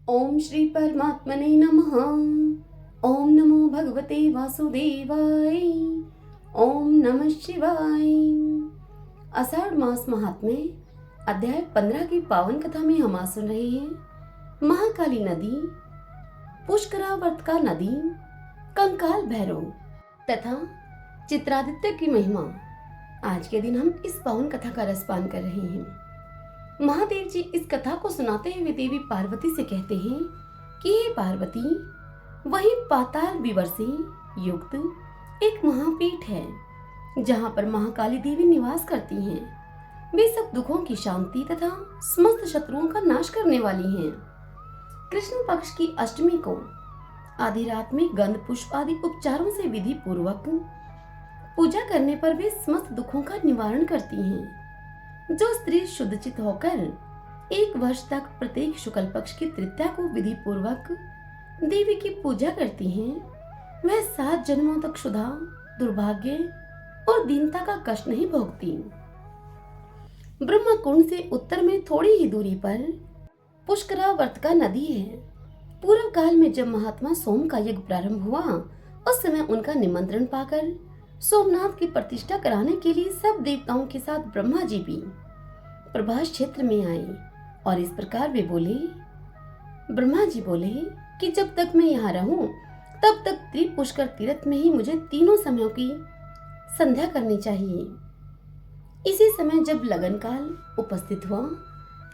ओम श्री परमात्मने नमः। ओम नमो भगवते वासुदेवाय। ओम नमः शिवाय। आषाढ़ मास महात्म्य अध्याय 15 की पावन कथा में हम आज सुन रहे हैं महाकाली नदी, पुष्करावर्त नदी, कंकाल भैरव तथा चित्रादित्य की महिमा। आज के दिन हम इस पावन कथा का रसपान कर रहे हैं। महादेव जी इस कथा को सुनाते हुए देवी पार्वती से कहते हैं कि हे पार्वती, वही पाताल विवर से युक्त एक महापीठ है जहाँ पर महाकाली देवी निवास करती हैं। वे सब दुखों की शांति तथा समस्त शत्रुओं का नाश करने वाली हैं। कृष्ण पक्ष की अष्टमी को आधी रात में गंध पुष्प आदि उपचारों से विधि पूर्वक पूजा करने पर वे समस्त दुखों का निवारण करती हैं। जो स्त्री शुद्धचित होकर 1 वर्ष तक प्रत्येक शुक्ल पक्ष की तृतीया को विधि पूर्वक देवी की पूजा करती हैं, वह 7 जन्मों तक क्षुधा, दुर्भाग्य और दीनता का कष्ट नहीं भोगती। ब्रह्मा कुंड से उत्तर में थोड़ी ही दूरी पर पुष्करावर्त नदी है। पूर्व काल में जब महात्मा सोम का यज्ञ प्रारंभ हुआ, उस समय उनका निमंत्रण पाकर सोमनाथ की प्रतिष्ठा कराने के लिए सब देवताओं के साथ ब्रह्मा जी भी प्रभास क्षेत्र में आए और इस प्रकार वे बोले। ब्रह्मा जी बोले कि जब तक मैं यहाँ रहूं तब तक त्रिपुष्कर तीर्थ में ही मुझे तीनों समयों की संध्या करनी चाहिए। इसी समय जब लगन काल उपस्थित हुआ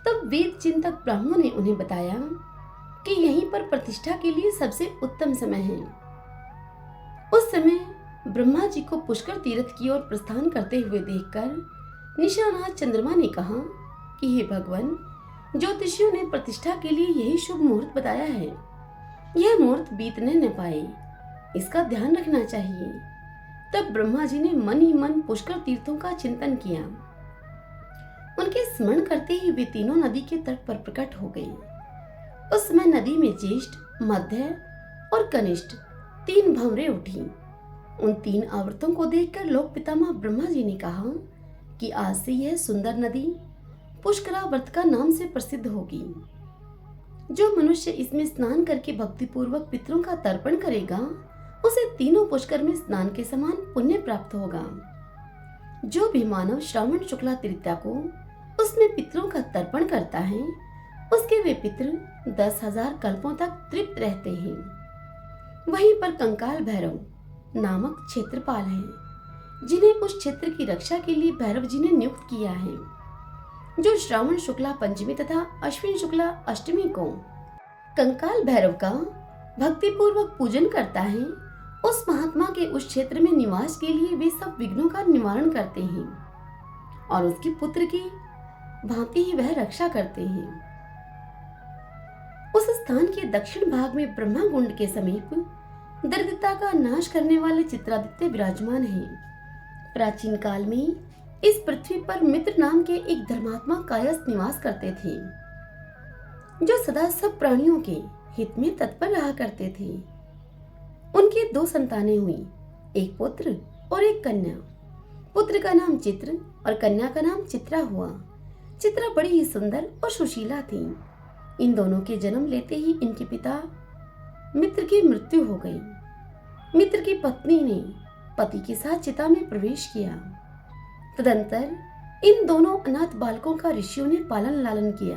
तब वेद चिंतक ब्राह्मणों ने उन्हें बताया कि यहीं पर प्रतिष्ठा के लिए सबसे उत्तम समय है। उस समय ब्रह्मा जी को पुष्कर तीर्थ की ओर प्रस्थान करते हुए देखकर निशानाथ चंद्रमा ने कहा कि हे भगवान, ज्योतिषियों ने प्रतिष्ठा के लिए यही शुभ मुहूर्त बताया है। यह मुहूर्त बीतने न पाए, इसका ध्यान रखना चाहिए। तब ब्रह्मा जी ने मन ही मन पुष्कर तीर्थों का चिंतन किया। उनके स्मरण करते ही वे तीनों नदी के तट पर प्रकट हो गए। उस समय नदी में ज्येष्ठ, मध्य और कनिष्ठ 3 भंवरें उठी। उन 3 आवर्तों को देखकर लोक पितामह ब्रह्मा जी ने कहा कि आज से यह सुंदर नदी पुष्करावर्त का नाम से प्रसिद्ध होगी। जो मनुष्य इसमें स्नान करके भक्ति पूर्वक पितरों का तर्पण करेगा, उसे तीनों पुष्कर में स्नान के समान पुण्य प्राप्त होगा। जो भी मानव श्रावण शुक्ला तृतीया को उसमें पितरों का तर्पण करता है, उसके वे पितर 10,000 कल्पों तक तृप्त रहते हैं। वहीं पर कंकाल भैरव नामक क्षेत्रपाल हैं, जिन्हें उस क्षेत्र की रक्षा के लिए भैरव जी ने नियुक्त किया है। जो श्रावण शुक्ला पंचमी तथा अश्विन शुक्ला अष्टमी को कंकाल भैरव का भक्ति पूर्वक पूजन करता है, उस महात्मा के उस क्षेत्र में निवास के लिए वे सब विघ्नों का निवारण करते हैं और उसके पुत्र की भांति ही वह रक्षा करते हैं। उस स्थान के दक्षिण भाग में ब्रह्मा कुंड के समीप दरिद्रता का नाश करने वाले चित्रादित्य विराजमान हैं। प्राचीन काल में इस पृथ्वी पर मित्र नाम के एक धर्मात्मा कायस्थ निवास करते थे, जो सदा सब प्राणियों के हित में तत्पर रहा करते थे। उनके 2 संतानें हुई, एक पुत्र और एक कन्या। पुत्र का नाम चित्र और कन्या का नाम चित्रा हुआ। चित्रा बड़ी ही सुंदर और सुशीला थी। इन दोनों के जन्म लेते ही इनके पिता मित्र की मृत्यु हो गई। मित्र की पत्नी ने पति के साथ चिता में प्रवेश किया। तदंतर इन दोनों अनाथ बालकों का ऋषियों ने पालन लालन किया।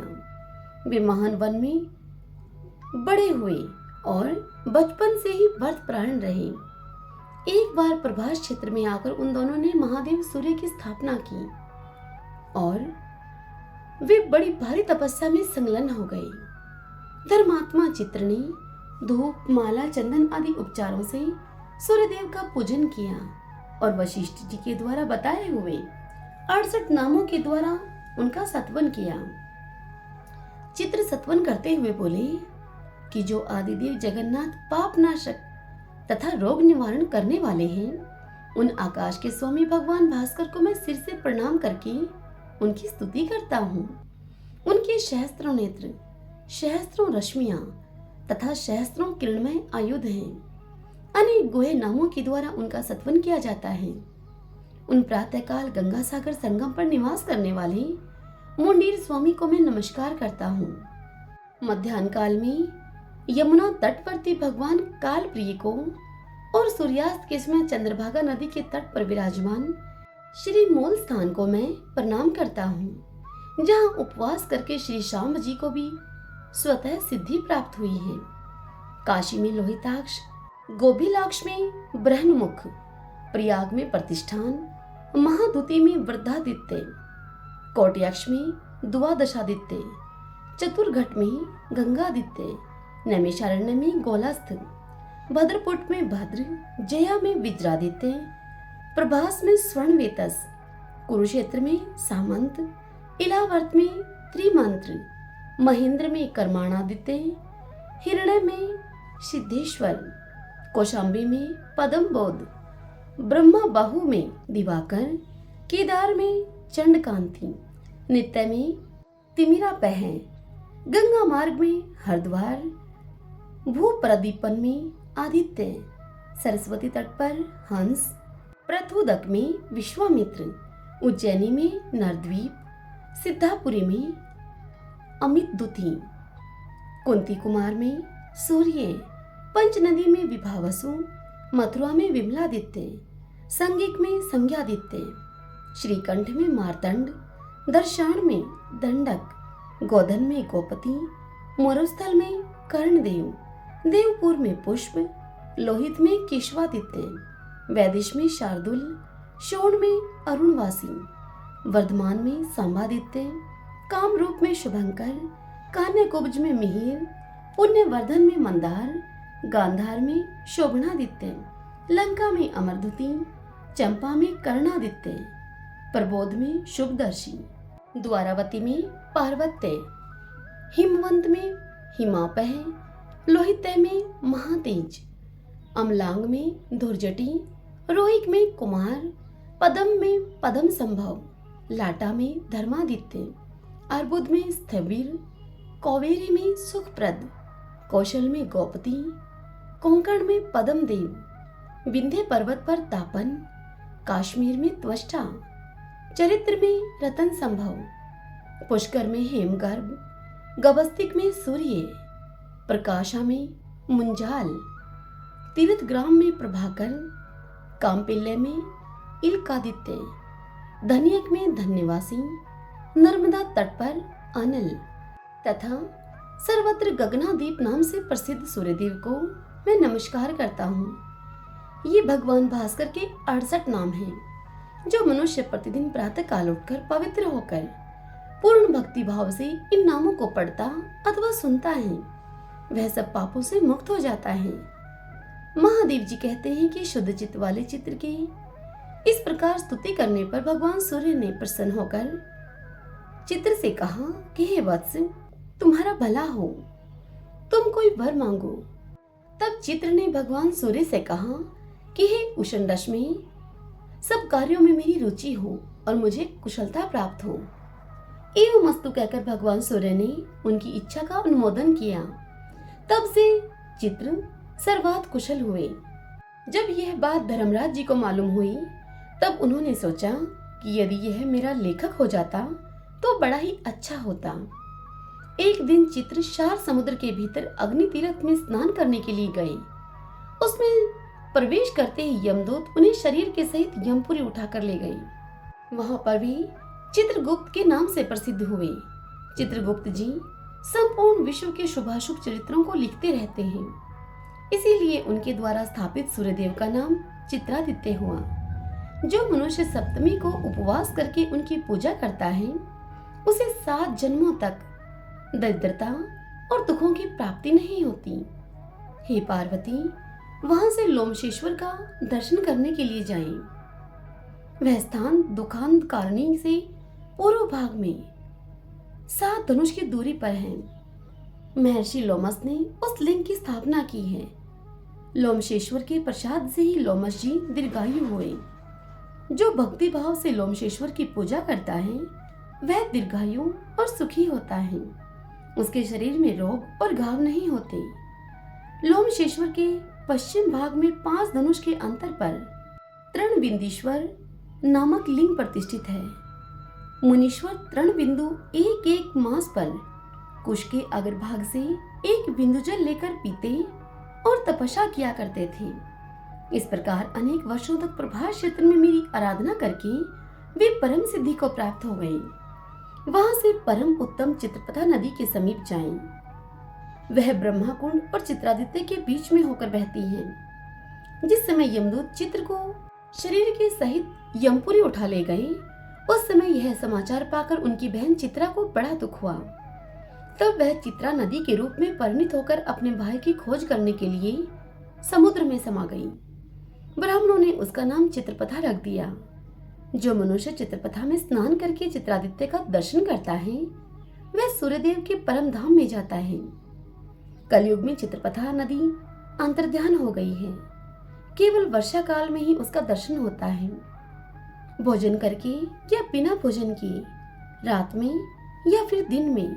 वे महान वन में बड़े हुए और बचपन से ही व्रत प्राण रहे। एक बार प्रभास क्षेत्र में आकर उन दोनों ने महादेव सूर्य की स्थापना की और वे बड़ी भारी तपस्या में संलग्न हो गए। धर्मात्मा चित्र ने धूप, माला, चंदन आदि उपचारों से सूर्यदेव का पूजन किया और वशिष्ठ जी के द्वारा बताए हुए 68 नामों के द्वारा उनका सत्वन किया। चित्र सत्वन करते हुए बोले कि जो आदिदेव जगन्नाथ पाप नाशक तथा रोग निवारण करने वाले हैं, उन आकाश के स्वामी भगवान भास्कर को मैं सिर से प्रणाम करके उनकी स्तुति करता हूँ। उनके सहस्त्रों नेत्र, सहस्त्रों रश्मियां तथा सहस्त्रों किरणमय आयुध हैं। अनेक गुहे नामों के द्वारा उनका सत्वन किया जाता है। उन प्रातःकाल गंगा सागर संगम पर निवास करने वाले मुंडीर स्वामी को मैं नमस्कार करता हूँ। मध्याह्न काल में यमुना तटवर्ती भगवान काल प्रिय को और सूर्यास्त के समय चंद्रभागा नदी के तट पर विराजमान श्री मूल स्थान को मैं प्रणाम करता हूँ, जहाँ उपवास करके श्री श्याम जी को भी स्वतः सिद्धि प्राप्त हुई है। काशी में लोहिताक्ष, गोभिलाक्ष में ब्रह्ममुख, प्रयाग में प्रतिष्ठान, महादुति में वृद्धादित्य, कोट्याक्ष में द्वादशादित्य, चतुर्घट में गंगादित्य, नैमिषारण्य में गोलास्थ, भद्रपुट में भद्र, जया में विज्रादित्य, प्रभास में स्वर्णवेतस, कुरुक्षेत्र में सामंत, इलावर्त में त्रिमंत्र, महेंद्र में कर्माणादित्य, हिरण्य में सिद्धेश्वर, कौशाम्बी में पद्मबोध, ब्रह्मा बाहु में दिवाकर, केदार में चंडकांति, नित्य में तिमिरा पह, गंगा मार्ग में हरिद्वार, भू प्रदीपन में आदित्य, सरस्वती तट पर हंस, प्रथोदक में विश्वामित्र, उज्जैनी में नरद्वीप, सिद्धापुरी में अमित दुति, कुंती कुमार में सूर्य, पंचनदी में विभावसु, मथुरा में विमलादित्य, संगिक में संज्ञादित्य, श्रीकंठ में मार्तंड, दर्शान में दंडक, गोधन में गोपति, मरुस्थल में कर्णदेव, देवपुर में पुष्प, लोहित में केशवादित्य, वैदिश में शार्दुल, शोण में अरुणवासी, वर्धमान में सांबादित्य, कामरूप में शुभंकर, कान्यकुब्ज में मिहिर, पुण्यवर्धन में मंदार, गांधार में शोभनादित्य, लंका में अमरदुति, चंपा में कर्णादित्य, प्रबोध में शुभदर्शी, द्वारावती में पार्वत्य, हिमवंत में हिमापह, लोहित्य में महातेज, अमलांग में धुर्जटी, रोहिक में कुमार, पदम में पदम संभव, लाटा में धर्मादित्य, अर्बुद में स्थविर, कौवेरी में सुखप्रद, कौशल में गोपति, कोंकण में पदम देव, विंध्य पर्वत पर तापन, काश्मीर में त्वष्टा, चरित्र में रतन संभव, पुष्कर में हेमगर्भ, गबस्तिक में सूर्य, प्रकाशा में मुंजाल, तीर्थग्राम में प्रभाकर, कामपिल्ले में इलकादित्य, धनियक में धन्यवासी, नर्मदा तट पर अनल तथा सर्वत्र गगनादीप नाम से प्रसिद्ध सूर्यदेव को मैं नमस्कार करता हूँ। ये भगवान भास्कर के 68 नाम हैं, जो मनुष्य प्रतिदिन प्रातः काल उठकर पवित्र होकर पूर्ण भक्ति भाव से इन नामों को पढ़ता अथवा सुनता है, वह सब पापों से मुक्त हो जाता है। महादेव जी कहते हैं कि शुद्ध चित्त वाले चित्र की इस प्रकार स्तुति करने पर भगवान सूर्य ने प्रसन्न होकर चित्र से कहा कि हे वत्स, तुम्हारा भला हो, तुम कोई वर मांगो। तब चित्र ने भगवान सूर्य से कहा कि हे उष्ण रश्मि, सब कार्यों में मेरी रुचि हो और मुझे कुशलता प्राप्त हो। एवं मस्तु कहकर भगवान सूर्य ने उनकी इच्छा का अनुमोदन किया। तब से चित्र सर्वात कुशल हुए। जब यह बात धर्मराज जी को मालूम हुई, तब उन्होंने सोचा कि यदि यह मेरा लेखक हो जाता तो बड़ा ही अच्छा होता। एक दिन चित्र शार समुद्र के भीतर अग्नि तीर्थ में स्नान करने के लिए गए। उसमें प्रवेश करते ही यमदूत उन्हें शरीर के सहित यमपुरी उठाकर ले गए। वहां पर भी चित्रगुप्त के नाम से प्रसिद्ध हुए। चित्रगुप्त जी संपूर्ण विश्व के शुभाशुभ चरित्रों को लिखते रहते हैं, इसीलिए उनके द्वारा स्थापित सूर्यदेव का नाम चित्रादित्य हुआ। जो मनुष्य सप्तमी को उपवास करके उनकी पूजा करता है, उसे 7 जन्मों तक दरिद्रता और दुखों की प्राप्ति नहीं होती। हे पार्वती, वहां से लोमशेश्वर का दर्शन करने के लिए जाएं। वह स्थान दुखांतकारणी से पूर्व भाग में 7 धनुष की दूरी पर है। महर्षि लोमस ने उस लिंग की स्थापना की है। लोमशेश्वर के प्रसाद से ही लोमस जी दीर्घायु हुए। जो भक्ति भाव से लोमशेश्वर की पूजा करता है, वह दीर्घायु और सुखी होता है। उसके शरीर में रोग और घाव नहीं होते। लोमशेश्वर के पश्चिम भाग में 5 धनुष के अंतर पर तृणबिंदीश्वर नामक लिंग प्रतिष्ठित है। मुनीश्वर तृण बिंदु एक मास पर कुश के अग्रभाग से एक बिंदु जल लेकर पीते और तपस्या किया करते थे। इस प्रकार अनेक वर्षों तक प्रभास क्षेत्र में मेरी आराधना करके वे परम सिद्धि को प्राप्त हो गए। वहां से परम उत्तम चित्रपथा नदी के समीप जाएं। वह ब्रह्मा कुंड और चित्रादित्य के बीच में होकर बहती है। जिस समय यमदूत चित्र को शरीर के सहित यमपुरी उठा ले गए, उस समय यह समाचार पाकर उनकी बहन चित्रा को बड़ा दुख हुआ। तब वह चित्रा नदी के रूप में परिणित होकर अपने भाई की खोज करने के लिए समुद्र में समा गई। ब्राह्मणों ने उसका नाम चित्रपथा रख दिया। जो मनुष्य चित्रपथा में स्नान करके चित्रादित्य का दर्शन करता है, वह सूर्यदेव के परम धाम में जाता है। कलयुग में चित्रपथा नदी अंतर्ध्यान हो गई है। केवल वर्षा काल में ही उसका दर्शन होता है। भोजन करके या बिना भोजन किए, रात में या फिर दिन में,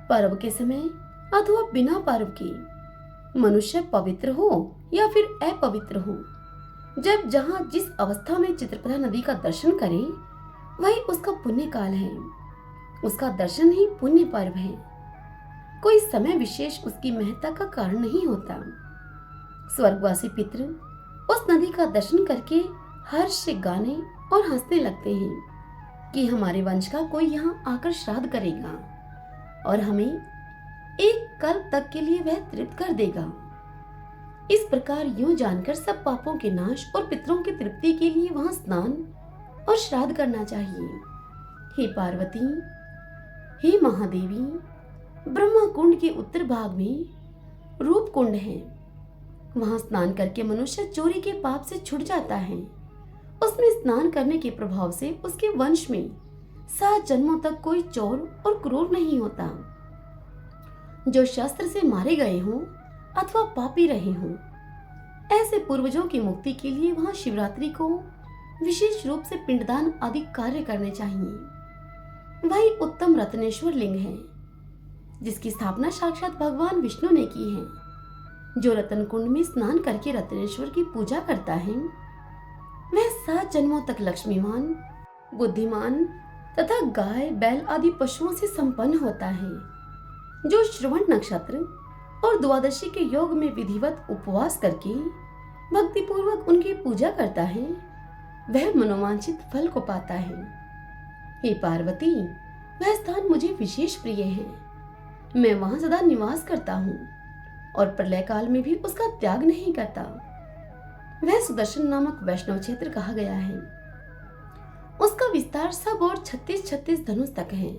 पर्व के समय अथवा बिना पर्व के, मनुष्य पवित्र हो या फिर अपवित्र हो, जब जहां जिस अवस्था में चित्रपथा नदी का दर्शन करे, वही उसका पुण्य काल है। उसका दर्शन ही पुण्य पर्व है। कोई समय विशेष उसकी महत्ता का कारण नहीं होता। स्वर्गवासी पितृ उस नदी का दर्शन करके हर्ष से गाने और हंसने लगते हैं कि हमारे वंश का कोई यहाँ आकर श्राद्ध करेगा और हमें एक कल्प तक के लिए वह तृप्त कर देगा। इस प्रकार यूं जानकर सब पापों के नाश और पितरों की तृप्ति के लिए वहां स्नान और श्राद्ध करना चाहिए। हे पार्वती, हे महादेवी, ब्रह्मा कुंड के उत्तर भाग में रूप कुंड है। वहां स्नान करके मनुष्य चोरी के पाप से छूट जाता है। उसमें स्नान करने के प्रभाव से उसके वंश में 7 जन्मों तक कोई चोर और क्रूर नहीं होता। जो शस्त्र से मारे गए हों अथवा पापी रहे हों, ऐसे पूर्वजों की मुक्ति के लिए वहां शिवरात्रि को विशेष रूप से पिंडदान आदि कार्य करने चाहिए। वही उत्तम रत्नेश्वर लिंग है, जिसकी स्थापना साक्षात भगवान विष्णु ने की है। जो रतन कुंड में स्नान करके रत्नेश्वर की पूजा करता है, वह 7 जन्मों तक लक्ष्मीवान, बुद्धिमान तथा गाय बैल आदि पशुओं से संपन्न होता है। जो श्रवण नक्षत्र और द्वादशी के योग में विधिवत उपवास करके भक्ति पूर्वक उनकी पूजा करता है, वह मनोवांछित फल को पाता है। हे पार्वती, वह स्थान मुझे विशेष प्रिय है। मैं वहां सदा निवास करता हूँ और प्रलय काल में भी उसका त्याग नहीं करता। वह सुदर्शन नामक वैष्णव क्षेत्र कहा गया है। उसका विस्तार सब और 36 धनुष तक है।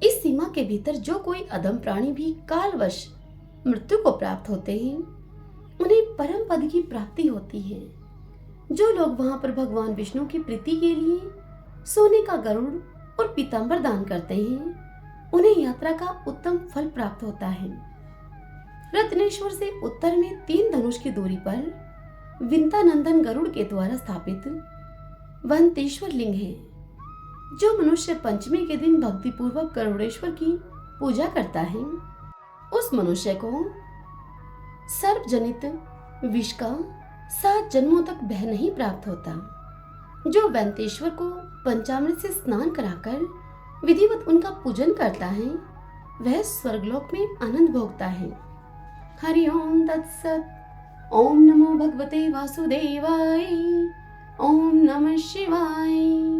इस सीमा के भीतर जो कोई अधम प्राणी भी कालवश मृत्यु को प्राप्त होते हैं, उन्हें परम पद की प्राप्ति होती है। जो लोग वहां पर भगवान विष्णु की प्रीति के लिए सोने का गरुड़ और पीतांबर दान करते हैं, उन्हें यात्रा का उत्तम फल प्राप्त होता है। रत्नेश्वर से उत्तर में 3 धनुष की दूरी पर विंतानंदन गरुड़ के द्वारा स्थापित वंतेश्वर लिंग है। जो मनुष्य पंचमी के दिन भक्ति पूर्वक गरुड़ेश्वर की पूजा करता है, उस मनुष्य को सर्प जनित विष का 7 जन्मों तक भय नहीं प्राप्त होता। जो वंतेश्वर को पंचामृत से स्नान कराकर विधिवत उनका पूजन करता है, वह स्वर्गलोक में आनंद भोगता है। हरि ओम तत्सत। ओम नमो भगवते वासुदेवाय। ओम नमः शिवाय।